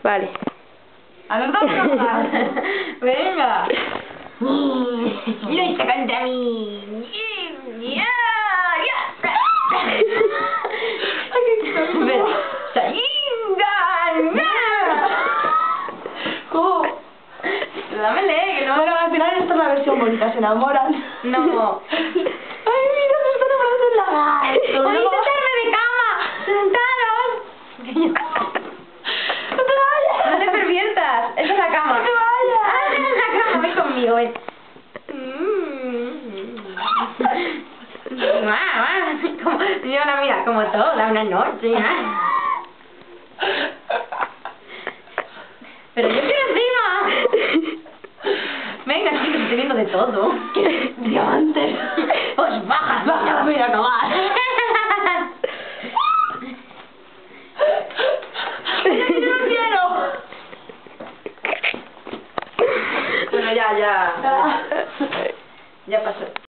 Vale. A los dos no. Venga. Lucha contra mí. Ya. Dámele, que no. Bueno, al final esta es la versión bonita, se enamoran. No. Ay, mira, se están enamorando en la gato. ¡Ay, sentarme de cama! ¡Sentaros! ¡No te vayas! No te perviertas. Esa es la cama. ¡No te vayas! Ah, esa es la cama. Ven conmigo, ven. Mira, como toda una noche. Pero yo quiero encima. Venga, sí, que estoy viendo de todo. ¡Diamantes! Pues baja, ¡Baja, voy a acabar! ¡Yo no quiero! Bueno, ya. Ya pasó.